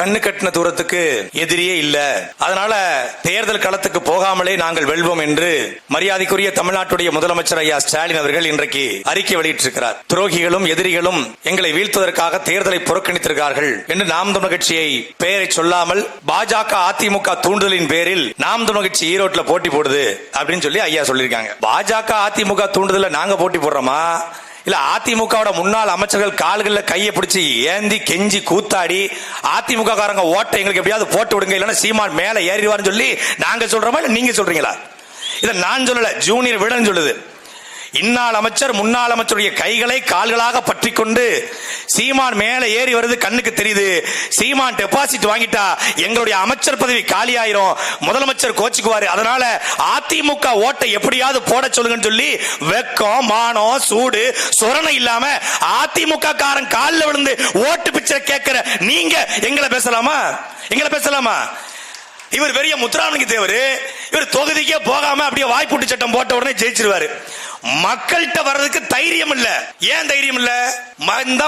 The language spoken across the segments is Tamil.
கண்ணு கட்டின தூரத்துக்கு எதிரியே இல்ல, அதனால தேர்தல் களத்துக்கு போகாமலே நாங்கள் வெல்வோம் என்று மரியாதைக்குரிய தமிழ்நாட்டுடைய முதலமைச்சர் ஐயா ஸ்டாலின் அவர்கள் இன்றைக்கு அறிக்கை வெளியிட்டிருக்கிறார். துரோகிகளும் எதிரிகளும் எங்களை வீழ்த்துவதற்காக தேர்தலை புறக்கணித்திருக்கிறார்கள் என்று நாம் தமிழர் கட்சியை பெயரை சொல்லாமல் பாஜக அதிமுக தூண்டுதலின் பேரில் நாம் தமிழர் கட்சி ஈரோட்டில் போட்டி போடுது அப்படின்னு சொல்லி ஐயா சொல்லியிருக்காங்க. பாஜக அதிமுக தூண்டுதல நாங்க போட்டி போடுறோமா, இல்ல அதிமுக முன்னாள் அமைச்சர்கள் கால்களில் கையை பிடிச்சி ஏந்தி கெஞ்சி கூத்தாடி அதிமுக காரங்க ஓட்டை எங்களுக்கு எப்படியாவது போட்டு விடுங்க, இல்லைன்னா சீமான் மேல ஏறிடுவார்னு சொல்லி நாங்க சொல்றோமா இல்ல நீங்க சொல்றீங்களா? இதை நான் சொல்லல, ஜூனியர் விடன் சொல்லுது. இந்நாள் அமைச்சர் முன்னாள் அமைச்சருடைய கைகளை கால்களாக பற்றி கொண்டு சீமான் மேல ஏறி வருது கண்ணுக்கு தெரியுது. சீமான் டெபாசிட் வாங்கிட்டா எங்களுடைய அமைச்சர் பதவி காலியாயிரும், முதலமைச்சர் கோச்சுக்குவாரு, அதனால அதிமுக ஓட்டை எப்படியாவது போட சொல்லுங்கன்னு சொல்லி வெக்கம் மானம் சூடு சொரணை இல்லாம அதிமுக காரன் காலில் விழுந்து ஓட்டு பிச்சை கேட்கிற நீங்க எங்களை பேசலாமா? எங்களை பேசலாமா? இவர் பெரிய முத்துராமலிங்க தேவர், இவர் தொகுதிக்கே போகாம அப்படியே வாய்ப்பூட்டு சட்டம் போட்ட உடனே ஜெயிச்சிருவாரு. மக்கள்கிட்ட வர்றதுக்கு தைரியம் இல்ல. ஏன் தைரியம் இல்ல?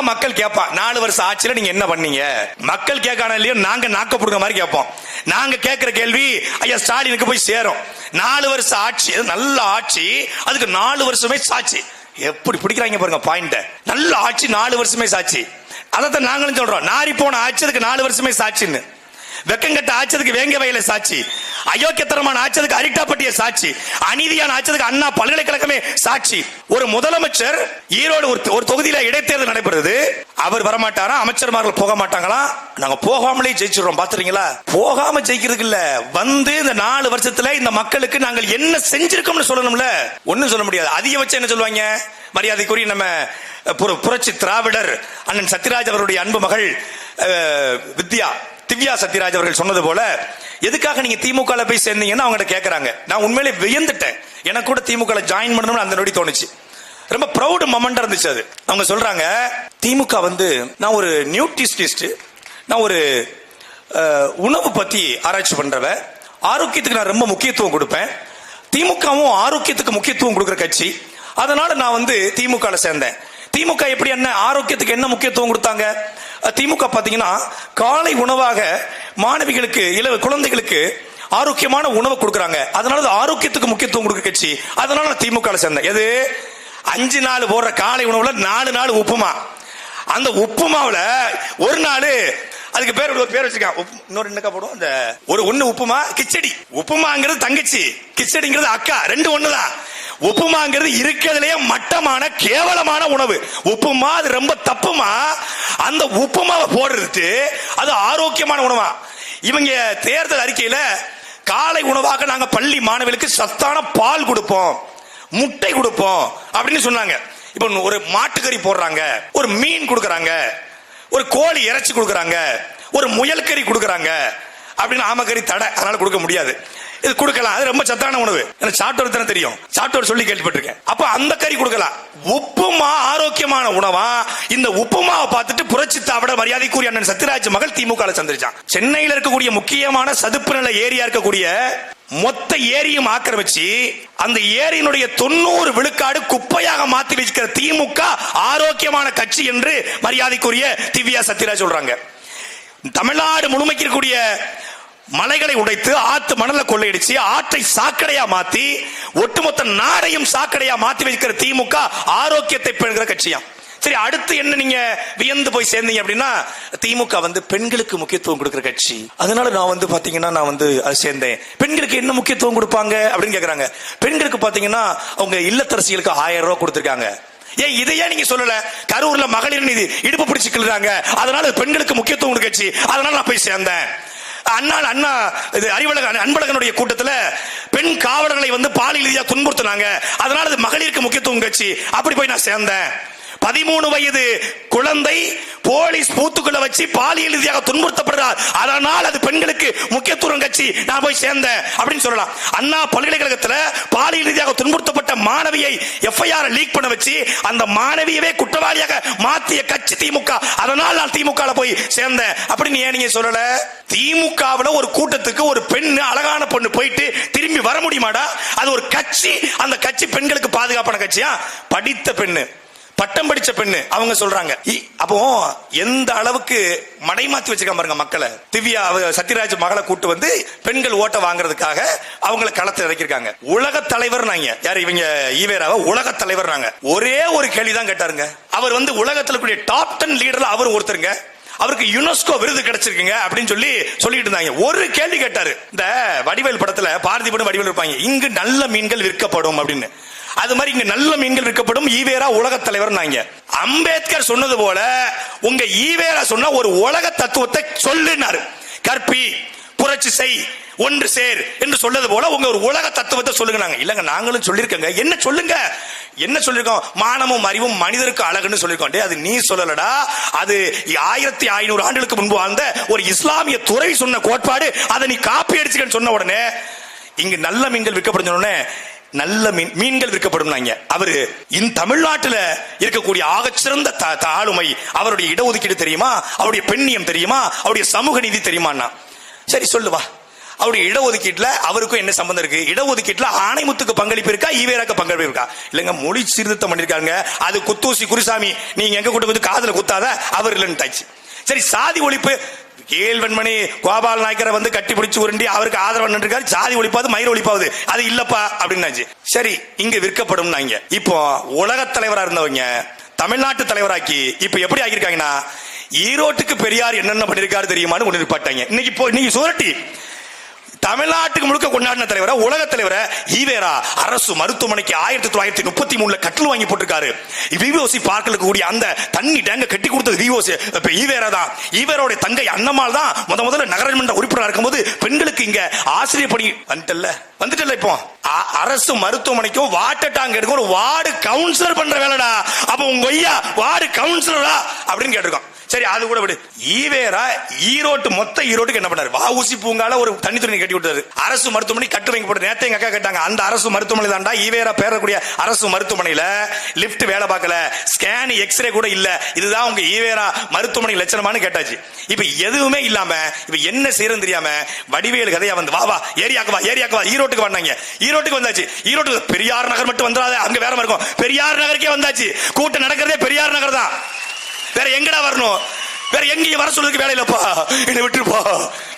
மக்கள் கேட்பா, 4 வருஷம் ஆட்சியில நீங்க என்ன பண்ணீங்க? மக்கள் கேட்கான இல்லையோ நாங்க நாக்க புடுங்க மாதிரி கேட்போம். நாங்க கேட்கிற கேள்வி ஐயா ஸ்டாலினுக்கு போய் சேரும். 4 வருஷம் ஆட்சி, நல்ல ஆட்சி, அதுக்கு 4 வருஷமே சாட்சி. எப்படி பிடிக்கிறாங்க பாருங்க பாயிண்ட். நல்ல ஆட்சி 4 வருஷமே சாட்சி. அதான் நாங்களும் சொல்றோம், நாரி போன ஆட்சி அதுக்கு 4 வருஷமே சாட்சின்னு. வெக்கங்கட்ட ஆச்சதுக்கு வேங்க வயல சாட்சி, அயோக்கியத்தனமான ஆச்சதுக்கு அரிட்டாப்பட்டிய சாட்சி, அநீதியான ஆச்சதுக்கு அண்ணா பல்கலைக்கழகமே சாட்சி. ஒரு முதலமைச்சர் ஈரோடு ஒரு தொகுதியில இடைத்தேர்தல் நடைபெறுது, அவர் வரமாட்டாரா, அமைச்சர்மார்கள் போக மாட்டாங்களா? நாங்க போகாமலே ஜெயிச்சிடுறோம். பாத்துறீங்களா? போகாம ஜெயிக்கிறதுக்கு இல்ல, வந்து இந்த 4 வருஷத்துல இந்த மக்களுக்கு நாங்கள் என்ன செஞ்சிருக்கோம்னு சொல்லணும்ல. ஒண்ணும் சொல்ல முடியாது. அதிகபட்சம் என்ன சொல்லுவாங்க? மரியாதைக்குரிய நம்ம புரட்சி திராவிடர் அண்ணன் சத்யராஜ் அவருடைய அன்பு மகள் திவ்யா சத்யராஜ் அவர்கள் சொன்னது போல, எதுக்காக நீங்க திமுக போய் சேர்ந்தீங்கன்னு அவங்க கேட்கறாங்க. நான் உண்மையிலே வியந்துட்டேன். எனக்கு கூட திமுக ஜாயின் பண்ணணும்னு அந்த நொடி தோணுச்சு. ரொம்ப ப்ரௌட் மொமெண்டா இருந்துச்சு அது. அவங்க சொல்றாங்க, திமுக நான் ஒரு நியூட்ரிஷனிஸ்ட், நான் ஒரு உணவு பத்தி ஆராய்ச்சி பண்றவ, ஆரோக்கியத்துக்கு நான் ரொம்ப முக்கியத்துவம் கொடுப்பேன், திமுகவும் ஆரோக்கியத்துக்கு முக்கியத்துவம் கொடுக்கிற கட்சி, அதனால நான் திமுக சேர்ந்தேன். திமுக எப்படி என்ன ஆரோக்கியத்துக்கு என்ன முக்கியத்துவம் கொடுத்தாங்க? திமுக பாத்தீங்கன்னா காலை உணவாக மாணவிகளுக்கு குழந்தைகளுக்கு ஆரோக்கியமான உணவு கொடுக்கறாங்க, அதனால ஆரோக்கியத்துக்கு முக்கியத்துவம் கொடுக்க கட்சி, அதனால நான் திமுக சேர்ந்தேன். எது 5 நாள் போடுற காலை உணவுல 4 நாள் உப்புமா, அந்த உப்புமாவுல ஒரு நாள் அதுக்கு பேர் வச்சிருக்காங்க, இன்னொரு என்னக்கா போடும், அந்த ஒண்ணு உப்புமா கிச்சடி. உப்புமாங்கிறது தங்கச்சி, கிச்சடிங்கிறது அக்கா, 2 ஒண்ணுதான். உப்புமாங்கிறது இருக்கிறதுலயே மட்டமான கேவலமான உணவு. உப்புமா அது ரொம்ப தப்புமா. அந்த உப்புமாவை போடுறது அது ஆரோக்கியமான உணவா? இவங்க தேர்தல் அறிக்கையில காலை உணவாக நாங்க பள்ளி மாணவர்களுக்கு சத்தான பால் கொடுப்போம், முட்டை கொடுப்போம் அப்படின்னு சொன்னாங்க. இப்ப ஒரு மாட்டுக்கறி போடுறாங்க, ஒரு மீன் கொடுக்கறாங்க, ஒரு கோழி இறைச்சி கொடுக்கறாங்க, ஒரு முயல் கறி கொடுக்கறாங்க அப்படின்னு. ஆமக்கறி தடை, அதனால கொடுக்க முடியாது. இது கொடுக்கலாம், அது ரொம்ப சத்தான உணவு. எனக்கு சாப்பிட்டு தானே தெரியும், சாப்பிட்டு சொல்லி கேள்விப்பட்டிருக்கேன். அப்ப அந்த கறி கொடுக்கலாம். உப்புமா ஆரோக்கியமான உணவா? இந்த உப்புமாவை பார்த்துட்டு புரட்சி திராவிடர் மரியாதைக்குரிய அண்ணன் சத்யராஜ் மகள் திமுக சந்திரிச்சான். சென்னையில் இருக்கக்கூடிய முக்கியமான சதுப்பு நில ஏரியா இருக்கக்கூடிய மொத்த ஏரியும் ஆக்கிரமிச்சு அந்த ஏரியினுடைய 90 விழுக்காடு குப்பையாக மாத்தி வச்சுக்கிற திமுக ஆரோக்கியமான கட்சி என்று மரியாதைக்குரிய திவ்யா சத்யராஜ் சொல்றாங்க. தமிழ்நாடு முழுமைக்கு இருக்கக்கூடிய மலைகளை உடைத்து ஆத்து மணலை கொள்ளையடிச்சு ஆற்றை சாக்கடையா மாத்தி ஒட்டுமொத்த நாடையும் சாக்கடையா மாத்தி வைக்கிற திமுக ஆரோக்கியத்தை பெறுகிற கட்சியா? சரி, அடுத்து என்ன நீங்க வியந்து போய் சேர்ந்தீங்க அப்படின்னா, திமுக பெண்களுக்கு முக்கியத்துவம் கொடுக்கிற கட்சி, அதனால நான் பாத்தீங்கன்னா நான் அது சேர்ந்தேன். பெண்களுக்கு என்ன முக்கியத்துவம் கொடுப்பாங்க அப்படின்னு கேக்குறாங்க. பெண்களுக்கு பாத்தீங்கன்னா அவங்க இல்லத்தரசிகளுக்கு 1000 ரூபாய் கொடுத்திருக்காங்க. ஏன் இதையே நீங்க சொல்லல? கரூர்ல மகளிர் நீதி இடுப்பு பிடிச்சு கிள்றாங்க, அதனால பெண்களுக்கு முக்கியத்துவம் கொடுக்க கட்சி, அதனால நான் போய் சேர்ந்தேன். அண்ணா அன்பழகனுடைய கூட்டத்தில் பெண் காவலர்களை பாலியல் ரீதியாக துன்புறுத்தினாங்க, அதனால அது மகளிருக்கு முக்கியத்துவம் கட்சி, அப்படி போய் நான் சேர்ந்தேன். 13 வயது குழந்தை போலீஸ் பூத்துக்குள்ள வச்சு பாலியல் ரீதியாக துன்புறுத்தப்படுறார், அதனால் அது பெண்களுக்கு முக்கியத்துவம் கட்சி, நான் போய் சேர்ந்தேன் அப்படின்னு சொல்லலாம். அண்ணா பல்கலைக்கழகத்தில் பாலியல் ரீதியாக துன்புறுத்தப்பட்ட மாணவியை எஃப்ஐஆர் லீக் பண்ண வச்சு அந்த மாணவியவே குற்றவாளியாக மாற்றிய கட்சி திமுக, அதனால் நான் திமுக போய் சேர்ந்தேன் அப்படின்னு ஏன் நீங்க சொல்லல? திமுகவில் ஒரு கூட்டத்துக்கு ஒரு பெண் அழகான பொண்ணு போயிட்டு திரும்பி வர முடியுமாடா? அது ஒரு கட்சி, அந்த கட்சி பெண்களுக்கு பாதுகாப்பான கட்சியா? படித்த பெண்ணு பட்டம் படிச்ச பெண்ணு அவங்க சொல்றாங்க. அப்போ எந்த அளவுக்கு மடைமாத்தி வச்சிருக்காங்க பாருங்க மக்களை. திவ்யா சத்யராஜ் மகளை கூட்டு வந்து பெண்கள் ஓட்ட வாங்குறதுக்காக அவங்களை களத்தில் இறக்கிருக்காங்க. உலக தலைவர் யார் இவங்க ஈவேராவை உலக தலைவர். ஒரே ஒரு கேள்விதான் கேட்டாருங்க. அவர் வந்து உலகத்தில் கூடிய டாப் 10 லீடர்ல அவர் ஒருத்தருங்க. அவருக்கு யுனெஸ்கோ விருது கிடைச்சிருக்குங்க அப்படின்னு சொல்லிட்டு இருந்தாங்க. ஒரு கேள்வி கேட்டாரு. இந்த வடிவேல் படத்துல பார்த்திபன் வடிவேல் இருப்பாங்க, இங்கு நல்ல மீன்கள் விற்கப்படும் அப்படின்னு. அது மாதிரி இங்க நல்ல மீன்கள் விற்கப்படும். ஈவேரா உலக தலைவர். அம்பேத்கர் சொன்னது போல உங்க ஈவேரா சொன்ன ஒரு உலக தத்துவத்தை சொல்லுனாரு. கற்பி, புரட்சி செய், ஒன்று சேர் என்று சொல்லது போல உங்க ஒரு உலக தத்துவத்தை சொல்லுங்க. இல்லங்க நாங்களும் சொல்லிருக்கோங்க. என்ன சொல்லுங்க? என்ன சொல்லிருக்கோம்? மானமும் அறிவும் மனிதருக்கு அழகுன்னு சொல்லிருக்கோம். அது நீ சொல்லலடா, அது 1500 ஆண்டுகளுக்கு முன்பு வாழ்ந்த ஒரு இஸ்லாமிய துறவி சொன்ன கோட்பாடு. அதை நீ காப்பி அடிச்சுக்கன்னு சொன்ன உடனே இங்கு நல்ல மீன்கள் விற்கப்படும் உடனே நல்ல மீன்கள் விற்கப்படும். அவரு இந்த தமிழ்நாட்டில் இருக்கக்கூடிய ஆகச்சிறந்த ஆளுமை. அவருடைய இடஒதுக்கீடு தெரியுமா? அவருடைய பெண்ணியம் தெரியுமா? அவருடைய சமூக நீதி தெரியுமா? சரி சொல்லுவா. அவருடைய இடஒதுக்கீட்டுல அவருக்கும் என்ன சம்பந்தம் இருக்கு? இடஒதுக்கீட்டுல ஆணைமுத்துக்கு பங்களிப்பு இருக்கா, ஈவேராக்கு பங்களிப்பு இருக்கா? இல்லங்க, மொழி சீர்திருத்தம் பண்ணிருக்காங்க. அது குத்தூசி குருசாமி நீங்க எங்க கூட்டு வந்து காதுல குத்தாத அவர் இல்லைன்னு. சரி, சாதி ஒழிப்பு. கேள்வன்மணி கோபால் நாயக்கரை வந்து கட்டி பிடிச்சு உருண்டி அவருக்கு ஆதரவு இருக்காரு. சாதி ஒழிப்பாது மயிர் ஒழிப்பாவது அது இல்லப்பா அப்படின்னாச்சு. சரி, இங்க விற்கப்படும். இப்போ உலக தலைவரா இருந்தவங்க தமிழ்நாட்டு தலைவராக்கி இப்ப எப்படி ஆகியிருக்காங்கன்னா, ஈரோட்டுக்கு பெரியார் என்னென்ன பண்ணிருக்காரு தெரியுமான்னு கொண்டு நிப்பாட்டாங்க. இன்னைக்கு சுரட்டி தமிழ்நாட்டுக்கு முழுக்க கொண்டாடின தலைவர உலக தலைவர ஈவேரா அரசு மருத்துவமனைக்கு 1933 கட்டில் வாங்கி போட்டிருக்காரு. விவோசி பார்க்கலுக்கு கூடிய அந்த தண்ணி டேங்க கட்டி கொடுத்தது விவோசி ஈவேரா தான். ஈவேரோட தங்கை அண்ணம்மாள் தான் முதல்ல நகரமன்ற உறுப்பினராக இருக்கும்போது பெண்களுக்கு இங்க ஆசிரியர் பணி வந்துட்டல. இப்போ அரசு மருத்துவமனைக்கும் வாட்டர் டேங்க் எடுக்க ஒரு வார்டு கவுன்சிலர் பண்ற வேலைடா. அப்ப உங்க ஐயா வார்டு கவுன்சிலரா அப்படின்னு கேட்டிருக்கோம். சரி, அது கூட விடு. ஈவேரா மொத்த ஈரோட்டுக்கு என்ன பண்ணாரு? வஉசி பூங்கால ஒரு தண்ணி துணி கட்டி விட்டாரு. அரசு மருத்துவமனை கட்டு வைங்க போட்டு நேத்து எங்க அக்கா கேட்டாங்க. அந்த அரசு மருத்துவமனை தான்டா ஈவேரா பேரக்கூடிய அரசு மருத்துவமனையில லிப்ட் வேலை பார்க்கல, ஸ்கேன் எக்ஸ்ரே கூட இல்ல. இதுதான் உங்க ஈவேரா மருத்துவமனை லட்சணமானு கேட்டாச்சு. இப்ப எதுவுமே இல்லாம இப்ப என்ன செய்யறது தெரியாம வடிவேலு கதையா வந்து வா ஏரியாக்கு வா ஈரோட்டுக்கு வந்தாங்க. ஈரோட்டுக்கு வந்தாச்சு. ஈரோட்டுக்கு பெரியார் நகர் மட்டும் வந்துடாத, அங்க வேற மாதிரி இருக்கும். பெரியார் நகருக்கே வந்தாச்சு. கூட்டம் நடக்கிறதே பெரியார் நகர் தான். வேற எங்கடா வரணும்? வேற எங்கேயும் வர சொல்றதுக்கு வேலை இல்லப்பா, என்னை விட்டுருப்பா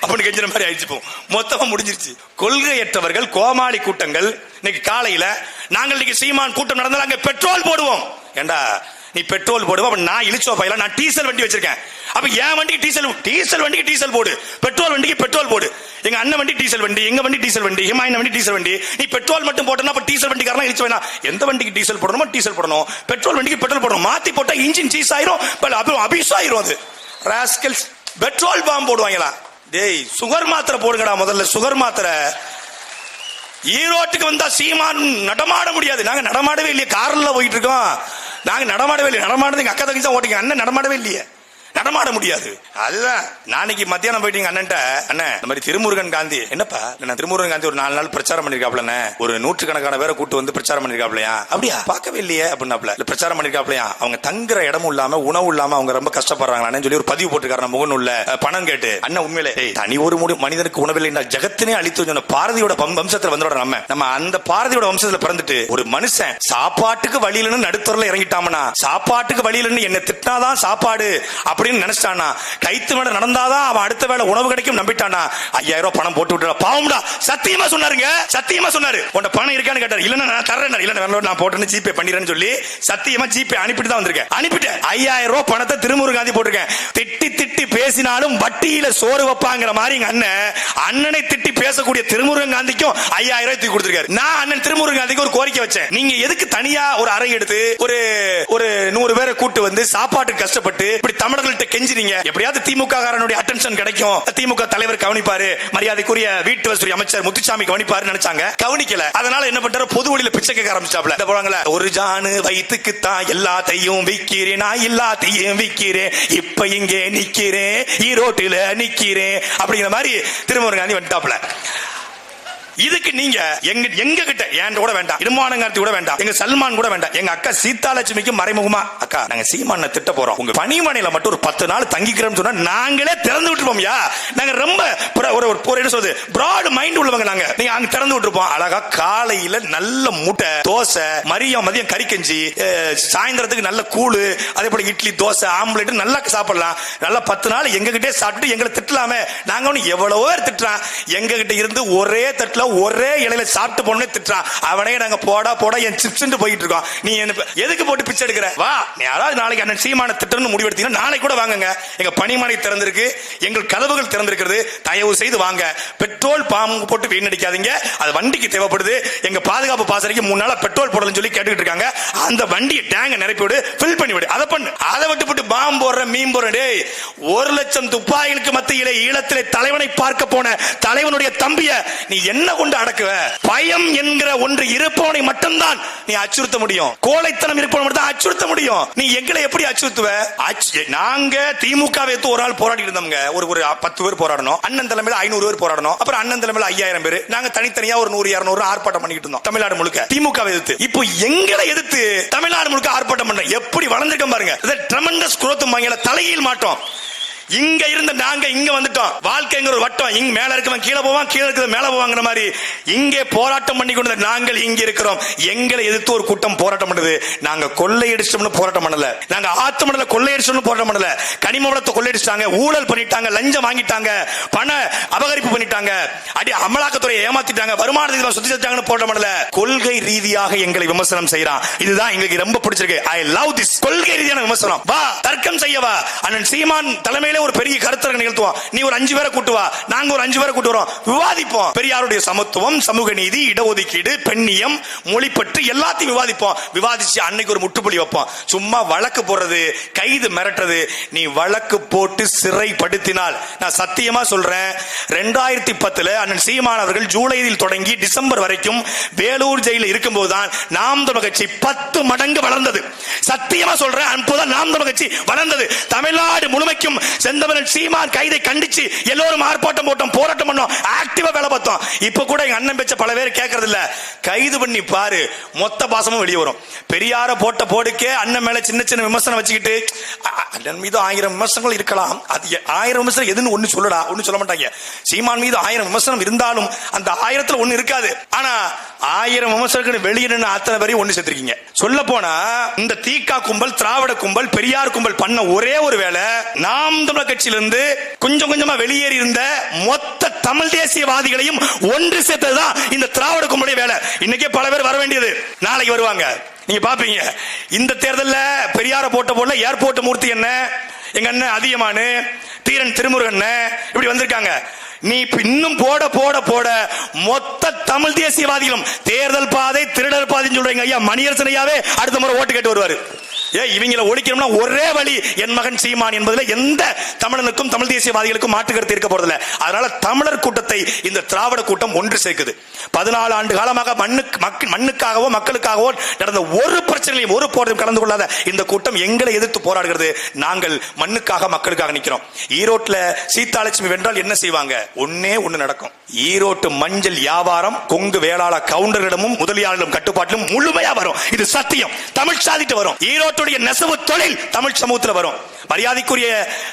அப்படின்னு கெஞ்சின மாதிரி ஆயிடுச்சு. மொத்தமா முடிஞ்சிருச்சு. கொள்கையற்றவர்கள், கோமாளி கூட்டங்கள். இன்னைக்கு காலையில நாங்கள் இன்னைக்கு சீமான் கூட்டம் நடந்தாலும் அங்க பெட்ரோல் போடுவோம். ஏண்டா நீ பெட்ரோல் போடுவோம், நான் இழிச்சோ பையில நான் டீசல் வண்டி வச்சிருக்கேன். அப்ப என் வண்டிக்கு டீசல் வண்டிக்கு டீசல் போடு, பெட்ரோல் வண்டிக்கு பெட்ரோல் போடு. எங்க அண்ணன் வண்டி டீசல் வண்டி, எங்க வண்டி டீசல் வண்டி, ஹிமாயின் வண்டி டீசல் வண்டி. நீ பெட்ரோல் மட்டும் போட்டனா அப்ப டீசல் வண்டிக்காரனா இழிச்சு வேணா. எந்த வண்டிக்கு டீசல் போடணுமோ டீசல் போடணும், பெட்ரோல் வண்டிக்கு பெட்ரோல் போடணும். மாத்தி போட்டா இன்ஜின் சீஸ் ஆயிரும், அபியூஸ் ஆயிரும். அது ராஸ்கல்ஸ் பெட்ரோல் பாம்பு போடுவாங்களா? டேய், சுகர் மாத்திரை போடுங்கடா முதல்ல, சுகர் மாத்திரை. ஈரோட்டுக்கு வந்தா சீமான் நடமாட முடியாது. நாங்க நடமாடவே இல்லையே, கார்ல போயிட்டு இருக்கோம். நாங்க நடமாடவே இல்லை. நடமாடுறது எங்க அக்கா தங்கச்சி தான் ஓட்டிங்க. அண்ணன் நடமாடவே இல்லையே, நடமாட முடியாது. அதுதான் நாளைக்கு மத்தியானம் போயிட்டீங்க அண்ணன்ட்ட, அண்ணன் இந்த மாதிரி திருமுருகன் காந்தி என்னப்பா, நான் திருமுருகன் காந்தி ஒரு 4 நாள் பிரச்சாரம் பண்ணிருக்காப்ல, ஒரு 100கணக்கான பேரை கூட்டு வந்து பிரச்சாரம் பண்ணிருக்காப்லையா? அப்படியா? பார்க்கவே இல்லையே அப்படின்னாப்ல. பிரச்சாரம் பண்ணிருக்காப்லையா? அவங்க தங்குற இடமும் இல்லாம உணவு இல்லாம அவங்க ரொம்ப கஷ்டப்படுறாங்க சொல்லி ஒரு பதிவு போட்டுருக்காரு. முகநூல்ல பணம் கேட்டு. அண்ணன் உண்மையிலே தனி ஒரு மனிதனுக்கு உணவில்லை என்றால் ஜகத்தினே அழித்து சொன்ன பாரதியோட வம்சத்துல வந்தோட நம்ம அந்த பாரதியோட வம்சத்துல பிறந்துட்டு ஒரு மனுஷன் சாப்பாட்டுக்கு வழியிலன்னு நடுத்தரல இறங்கிட்டாமனா, சாப்பாட்டுக்கு வழியிலன்னு என்ன திட்டாதான் சாப்பாடு அப்படின்னு நினைச்சானா, கைத்து மேல நடந்தாதான் அவன் அடுத்த வேளை உணவு கிடைக்கும் நம்பிட்டானா, 5000 ரூபாய் பணம் போட்டு விட்டுறா. பாவம்டா, சத்தியமா சொன்னாருங்க, சத்தியமா சொன்னாரு. உன்ட பணம் இருக்கான்னு கேட்டாரு. இல்ல நான் தர்றேன், இல்ல நான் போட்டு ஜிபே பண்ணிடுறேன்னு சொல்லி சத்தியமா ஜிபே அனுப்பிட்டு தான் வந்திருக்கேன். அனுப்பிட்டேன். 5000 ரூபாய் பணத்தை திருமுருகன் காந்தி போட்டிருக்கேன். திட்டி திட்டி பேசினாலும் வட்டியில சோறு வைப்பாங்கிற மாதிரி எங்க அண்ணனை திட்டி பேசக்கூடிய திருமுருகன் காந்திக்கும் 5000 ரூபாய் தூக்கி கொடுத்திருக்காரு. நான் அண்ணன் திருமுருகன் காந்திக்கு ஒரு கோரிக்கை வச்சேன். நீங்க எதுக்கு தனியா ஒரு அறை எடுத்து ஒரு 100 பேரை கூட்டு வந்து சாப்பாட்டுக்கு கஷ்டப்பட்டு இப்படி தமிழர்கள்ட்ட கெஞ்சிரீங்க? எப்படியாவது திமுக காரனுடைய அட்டென்ஷன் கிடைக்கும், திமுக தலைவர் கவனிப்பாரு, மரியாதைக்குரிய வீட்டு வசதி அமைச்சர் முத்துசாமி கவனிப்பாரு நினைச்சாங்க. கவனிக்கல. அதனால என்ன பண்றாரு, பொது வழியில பிச்சை கேட்க ஆரம்பிச்சாப்ல. போறாங்களே, ஒரு ஜானு வயிற்றுக்குத்தான் எல்லாத்தையும் விக்கிறேன், நான் எல்லாத்தையும் விக்கிறேன், இப்ப இங்கே நிக்கிறேன், ஈரோட்டில நிக்கிறேன் அப்படிங்கிற மாதிரி திருமுருகன் காந்தி வந்துட்டாப்ல. இதுக்கு நீங்க எங்க கிட்ட ஏன் கூட வேண்டாம், இருமானங்கார்த்தி கூட வேண்டாம், எங்க சல்மான் கூட வேண்டாம், எங்க அக்கா சீதாலட்சுமிக்கு மறைமுகமா அக்கா நாங்க சீமான திட்ட போறோம், உங்க பணிமனையில மட்டும் ஒரு 10 நாள் தங்கிக்கிறோம் சொன்னா நாங்களே திறந்து விட்டுருப்போம்யா. நாங்க ரொம்ப ஒரு என்ன சொல்றது பிராட் மைண்ட் உள்ளவங்க, நாங்க நீங்க அங்க திறந்து விட்டுருப்போம். அழகா காலையில நல்ல முட்டை தோசை, மதியம் கறி கஞ்சி, சாயந்தரத்துக்கு நல்ல கூழு, அதே போல இட்லி தோசை ஆம்லெட் நல்லா சாப்பிடலாம். நல்லா 10 நாள் எங்க கிட்டே சாப்பிட்டு எங்களை திட்டலாமே. நாங்க ஒண்ணு எவ்வளவோ திட்டுறான், எங்க கிட்ட இருந்து ஒரே தட்டுல ஒரே இலையில சாப்பிட்டு போனே திட்டுறான். அவனே நாங்க போடா என் சிப்ஸ் போயிட்டு இருக்கோம். நீ எதுக்கு போட்டு பிச்சை எடுக்கிற? வா, நீ யாராவது நாளைக்கு அண்ணன் சீமான திட்டம்னு முடிவெடுத்தீங்கன்னா நாளைக்கு கூட வாங்குங்க. எங்க பணிமனை திறந்திருக்கு, எங்கள் கதவுகள் திறந்திருக்கிறது, தயவு செய்து வாங்க. பெட்ரோல் பாம்பு போட்டு வீணடிக்காதீங்க, அது வண்டிக்கு தேவைப்படுது. எங்க பாதுகாப்பு பாசறைக்கு 3 நாளா பெட்ரோல் போடலன்னு சொல்லி கேட்டுக்கிட்டு இருக்காங்க. அந்த வண்டியை டேங்க நிரப்பி விடு, ஃபில் பண்ணி விடு. அதை பண்ணு. அதை விட்டு போட்டு பாம்பு போடுற மீன் போடுற 1,00,000 துப்பாக்கிகளுக்கு மத்தியிலே ஈழத்திலே தலைவனை பார்க்க போன தலைவனுடைய தம்பிய நீ என்ன கொண்டு அடக்குவ? பயம் என்கிற ஒன்று இருப்பவனை மட்டும்தான் நீ அச்சுறுத்த முடியும். கோழைத்தனம் இருப்பவனை மட்டும் அச்சுறுத்த முடியும். நீ எங்களை எப்படி அச்சுறுத்துவ? நாங்க திமுகவை ஒரு ஆள் போராடி இருந்தோம்ங்க. ஒரு 10 பேர் போராடணும். அண்ணன் தலைமையில 500 பேர் போராடணும். அப்புறம் அண்ணன் தலைமையில 5000 பேர். நாங்க தனித்தனியா ஒரு 100-200 ஆர்ப்பாட்டம் பண்ணிட்டு இருந்தோம் தமிழ்நாடு முழுக்க திமுக எதிர்த்து. இப்போ எங்களை எதிர்த்து தமிழ்நாடு முழுக்க ஆர்ப்பாட்டம் பண்ற எப்படி வளர்ந்திருக்கோம் பாருங்க. ட்ரெமெண்டஸ் growth மங்கல தலையில் மாட்டோம். இங்க இருந்த நாங்க இங்க வந்துட்டோம். வாழ்க்கைங்கிற ஒரு வட்டம். இங்க மேல இருக்கவன் கீழே போவான், கீழே இருக்கிற மேல போவாங்கிற மாதிரி இங்கே போராட்டம் பண்ணி கொண்டு நாங்கள் இங்க இருக்கிறோம். எங்களை எதிர்த்து ஒரு கூட்டம் போராட்டம் பண்ணுது. நாங்க கொள்ளையடிச்சோம்னு போராட்டம் பண்ணல, நாங்க ஆத்து மணல கொள்ளையடிச்சோம்னு போராட்டம் பண்ணல. கனிம வளத்தை கொள்ளையடிச்சாங்க, ஊழல் பண்ணிட்டாங்க, லஞ்சம் வாங்கிட்டாங்க, பண அபகரிப்பு பண்ணிட்டாங்க, அடி அமலாக்கத்துறையை ஏமாத்திட்டாங்க, வருமானத்துக்கு சுத்தி செஞ்சாங்கன்னு போராட்டம் பண்ணல. கொள்கை ரீதியாக எங்களை விமர்சனம் செய்யறான். இதுதான் எங்களுக்கு ரொம்ப பிடிச்சிருக்கு. I love this. கொள்கை ரீதியான விமர்சனம். வா, தர்க்கம் செய்யவா. அண்ணன் சீமான் தலைமையில ஒரு பெரிய கருத்தரங்க நிகழ்த்துவோம். நீ ஒரு 5 பேரை கூட்டு வா, நாங்க ஒரு 5 பேரை கூட்டு வரோம், விவாதிப்போம். பெரியாருடைய சமத்துவம், சமூக நீதி, இடஒதுக்கீடு, பெண்ணியம், மொழி பற்றி எல்லாத்தையும் விவாதிப்போம். விவாதிச்சு அன்னைக்கு ஒரு முற்றுப்புள்ளி வைப்போம். சும்மா வழக்கு போடுறது, கைது மிரட்டுறது, நீ வழக்கு போட்டு சிறைப்படுத்தினால் நான் சத்தியமா சொல்றேன், 2010 அண்ணன் சீமான் அவர்கள் ஜூலையில் தொடங்கி டிசம்பர் வரைக்கும் வேலூர் ஜெயிலில் இருக்கும்போதுதான் நாம் தமிழர் கட்சி 10 மடங்கு வளர்ந்தது. சத்தியமா சொல்றேன், அப்போதான் நாம் தமிழர் கட்சி வளர்ந்தது. தமிழ்நாடு முழுமைக்கும் செந்தமிழன் சீமான் கைதை கண்டிச்சு எல்லோரும் ஆர்ப்பாட்டம் போட்டோம், போராட்டம் பண்ணோம், ஆக்டிவா வேலை பார்த்தோம். இப்ப கூட எங்க அண்ணன் பேச்ச பல பேர் கேட்கறது இல்ல. கைது பண்ணி பாரு, மொத்த பாசமும் வெளியே வரும். பெரியார போட்ட போடுக்கே அண்ணன் மேல சின்ன சின்ன விமர்சனம் வச்சுக்கிட்டு, அண்ணன் மீது 1000 விமர்சனங்கள் இருக்கலாம், அது 1000 விமர்சனம் எதுன்னு ஒண்ணு சொல்லடா, ஒண்ணு சொல்ல மாட்டாங்க. சீமான் மீது 1000 விமர்சனம் இருந்தாலும் அந்த 1000த்துல ஒண்ணு இருக்காது. ஆனா 1000 விமர்சனங்கள் வெளியே நின்று அத்தனை பேரையும் ஒண்ணு சேர்த்திருக்கீங்க. சொல்ல போனா இந்த தீகா கும்பல், திராவிட கும்பல், பெரியார் கும்பல் பண்ண ஒரே ஒரு வேலை, நாம் தமிழர் கட்சியிலிருந்து கொஞ்சம் கொஞ்சமா வெளியேறி இருந்த மொத்த தமிழ் தேசியவாதிகளையும் ஒன்று சேர்த்ததுதான் இந்த திராவிட கும்பலுடைய வேலை. இன்னைக்கே பல பேர் வர வேண்டியது, நாளைக்கு வருவாங்க, நீங்க பாப்பீங்க. இந்த தேர்தல்ல பெரியார போட்ட போல ஏர்போர்ட் மூர்த்தி என்ன, எங்க அண்ணன் அதியமானு, தீரன் திருமுருகன் இப்படி வந்திருக்காங்க. நீ இன்னும் போட போட போட மொத்த தமிழ் தேசியவாதிகளும் தேர்தல் பாதை திருடர் பாதைன்னு சொல்றீங்க ஐயா. மணியரசன் ஐயாவே அடுத்த முறை ஓட்டு கேட்டு வருவாரு. இவங்களை ஒழிக்கணும்னா ஒரே வழி என் மகன் சீமான் என்பதில் எந்த தமிழனுக்கும் தமிழ் தேசியவாதிகளுக்கும் மாற்று கருத்து இருக்க போறதில்லை. அதனால தமிழர் கூட்டத்தை இந்த திராவிட கூட்டம் ஒன்று சேர்க்குது. 14 ஆண்டு காலமாக மண்ணுக்காகவோ மக்களுக்காகவோ நடந்த ஒரு பிரச்சனையும் ஒரு போராட்டம் கலந்து கொள்ளாத இந்த கூட்டம் எங்களை எதிர்த்து போராடுகிறது. நாங்கள் மண்ணுக்காக மக்களுக்காக நிற்கிறோம். ஈரோட்ல சீதாலட்சுமி வென்றால் என்ன செய்வாங்க? ஒன்னே ஒண்ணு நடக்கும். ஈரோட்டு மஞ்சள் வியாபாரம் கொங்கு வேளாள கவுண்டர்களிடமும் முதலியாளர்களும் கட்டுப்பாட்டிலும் முழுமையா வரும். இது சத்தியம். தமிழ் சாதிட்டு வரும். ஈரோட்டுடைய நெசவு தொழில் தமிழ் சமூகத்தில் வரும். மரியாதைக்குரிய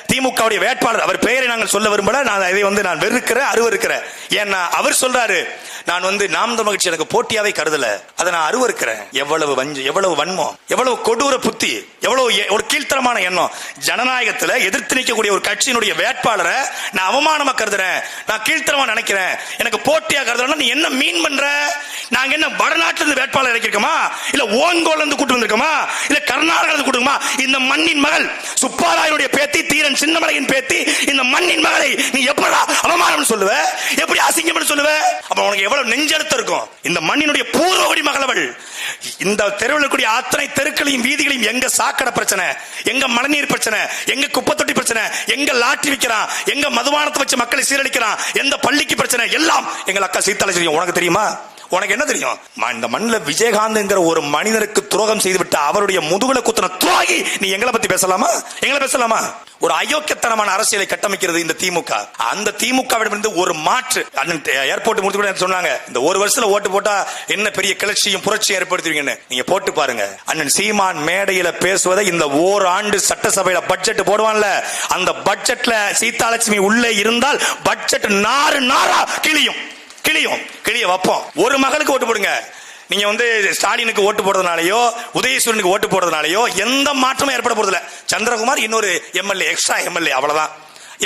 திமுக வேட்பாளர், அவர் பெயரை நாங்கள் சொல்ல விரும்பல, நான் இதை நான் வெறுக்கிறேன், அருவருக்கிறேன். ஏன்னா அவர் சொல்றாரு, நான் நாம் தமிழர் கட்சி எனக்கு போட்டியாவே கருதல, அதை நான் அருவருக்கிறேன். எவ்வளவு வஞ்சம், எவ்வளவு வன்மம், எவ்வளவு கொடூர புத்தி, எவ்வளவு ஒரு கீழ்த்தரமான எண்ணம். ஜனநாயகத்துல எதிர்த்து நிற்கக்கூடிய ஒரு கட்சியினுடைய வேட்பாளரை நான் அவமானமா கருதுறேன், நான் கீழ்த்தரமா நினைக்கிறேன், எனக்கு போட்டியா கருதுறேன். நீ என்ன மீன் பண்ற? நாங்க என்ன வடநாட்டில இருந்து வேட்பாளர் இறக்கிருக்கோமா, இல்ல ஓங்கோல இருந்து கூட்டு வந்திருக்கோமா, இல்ல கர்நாடகா இருந்து கூட்டுமா? இந்த மண்ணின் மகள் சுப்பாராயனுடைய பேத்தி, தீரன் சின்னமலையின் பேத்தி, இந்த மண்ணின் மகளை நீ எப்படா அவமானம் சொல்லுவ, எப்படி அசிங்கம் சொல்லுவ? அப்ப உனக்கு எவ்வளவு நெஞ்செழுத்து இருக்கும்? இந்த மண்ணினுடைய பூர்வகுடி மகளவள். இந்த தெருவில் இருக்கக்கூடிய அத்தனை தெருக்களையும் வீதிகளையும் எங்க சாக்கடை பிரச்சனை, எங்க மழைநீர் பிரச்சனை, எங்க குப்பை தொட்டி பிரச்சனை, எங்க லாட்டரி விற்கிறான், எங்க மதுபானத்தை வச்சு மக்களை சீரழிக்கிறான், எந்த பள்ளிக்கு பிரச்சனை, எல்லாம் எங்கள் அக்கா சீதாலட்சுமி. உனக்கு தெரியுமா? உனக்கு என்ன தெரியும்? இந்த மண்ணில் விஜயகாந்த்ங்கிற ஒரு மனிதனுக்கு துரோகம் செய்து விட்ட அவருடைய முதுகுல குத்துன துரோகி நீ எங்களை பத்தி பேசலாமா? எங்களை பேசலாமா? ஒரு அயோக்கியத்தனமான அரசியலை கட்டமைக்கிறது இந்த திமுக. அந்த திமுகவிடமிருந்து ஒரு மாற்று ஏர்போர்ட் முடிச்சு கூட சொன்னாங்க, இந்த ஒரு வருஷத்துல ஓட்டு போட்டா என்ன பெரிய கிளர்ச்சியும் புரட்சியும் ஏற்படுத்துவீங்கன்னு. நீங்க போட்டு பாருங்க. அண்ணன் சீமான் மேடையில பேசுவதை இந்த ஓராண்டு சட்டசபையில பட்ஜெட் போடுவான்ல, அந்த பட்ஜெட்ல சீதாலட்சுமி உள்ளே இருந்தால் பட்ஜெட் நாறு நாரா கிளிய வைப்போம். ஒரு மகளுக்கு ஓட்டு போடுங்க. நீங்க ஸ்டாலினுக்கு ஓட்டு போடுறதுனாலயோ உதயசூரனுக்கு ஓட்டு போடுறதுனாலயோ எந்த மாற்றமும் ஏற்பட போறதில்ல. சந்திரகுமார் இன்னொரு எம்எல்ஏ, எக்ஸ்ட்ரா எம்எல்ஏ, அவ்வளவுதான்.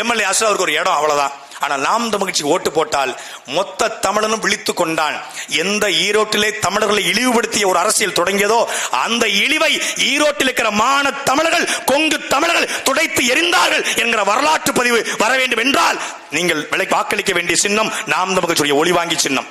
எம்எல்ஏ அவருக்கு ஒரு இடம், அவ்வளவுதான். ஆனால் நாம் தமிழ்ச்சிக்கு ஓட்டு போட்டால் மொத்த தமிழனும் விழித்துக் கொண்டான். எந்த ஈரோட்டிலே தமிழர்களை இழிவுபடுத்திய ஒரு அரசியல் தொடங்கியதோ அந்த இழிவை ஈரோட்டில் இருக்கிற மான தமிழர்கள், கொங்கு தமிழர்கள் துடைத்து எரிந்தார்கள் என்கிற வரலாற்று பதிவு வர வேண்டும் என்றால் நீங்கள் வாக்களிக்க வேண்டிய சின்னம் நாம் தமிழ்ச்சியுடைய ஒளிவாங்கி சின்னம்.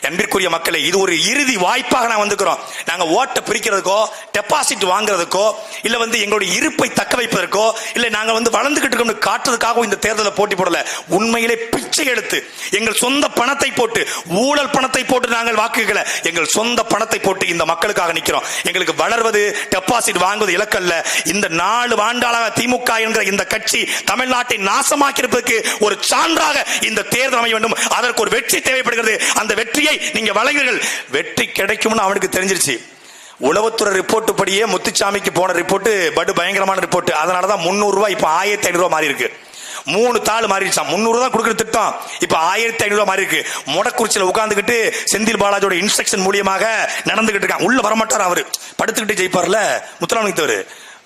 அன்பிற்குரிய மக்களே, இது ஒரு இறுதி வாய்ப்பாக நான் வந்திருக்கிறோம். நாங்க ஓட்டை பிரிக்கிறதுக்கோ டெபாசிட் வாங்குறதுக்கோ இல்ல எங்களுடைய இருப்பை தக்க வைப்பதற்கோ இல்ல நாங்க வளர்ந்துகிட்டு இருக்கோம் காட்டுறதுக்காக இந்த தேர்தலை போட்டி போடல. உண்மையிலே பிச்சை எடுத்து எங்கள் சொந்த பணத்தை போட்டு, ஊழல் பணத்தை போட்டு நாங்கள் வாக்குகளை, எங்கள் சொந்த பணத்தை போட்டு இந்த மக்களுக்காக நிக்கிறோம். எங்களுக்கு வளர்வது டெபாசிட் வாங்குவது இலக்கல்ல. இந்த 4 ஆண்டாளாக திமுக என்கிற இந்த கட்சி தமிழ்நாட்டை நாசமாக்கியிருப்பதற்கு ஒரு சான்றாக இந்த தேர்தல் அமைய வேண்டும். அதற்கு ஒரு வெற்றி தேவைப்படுகிறது. அந்த வெற்றியை நீங்க வழங்குங்கள். வெற்றி கிடைக்கும்னு அவனுக்கு தெரிஞ்சிருச்சு. உளவுத்துறை ரிப்போர்ட் படியே முத்துச்சாமிக்கு போன ரிப்போர்ட் படு பயங்கரமான ரிப்போர்ட். அதனாலதான் 300 ரூபாய் இப்ப 1500 ரூபாய் மாறி இருக்கு. 3 தாள் மாறிடுச்சான். 300 தான் கொடுக்கிற திட்டம் இப்ப 1500 ரூபாய் மாறி இருக்கு. மொடக்குறிச்சியில உட்கார்ந்துகிட்டு செந்தில் பாலாஜியோட இன்ஸ்ட்ரக்ஷன் மூலியமாக நடந்துகிட்டு இருக்கான். உள்ள வரமாட்டார் அவரு, படுத்துக்கிட்டு ஜெயிப்பார்ல முத்துராமலிங்கத்தவர்,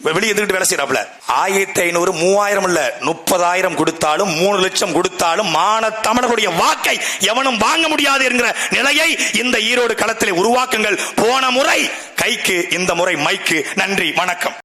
வெளியே எதிர்த்து வேலை செய்யறாப்ல. 1500 3000 இல்ல 30,000 கொடுத்தாலும் 3 லட்சம் கொடுத்தாலும் மான தமிழர்களுடைய வாக்கை எவனும் வாங்க முடியாது என்கிற நிலையை இந்த ஈரோடு களத்திலே உருவாக்குங்கள். போன முறை கைக்கு, இந்த முறை மைக்கு. நன்றி, வணக்கம்.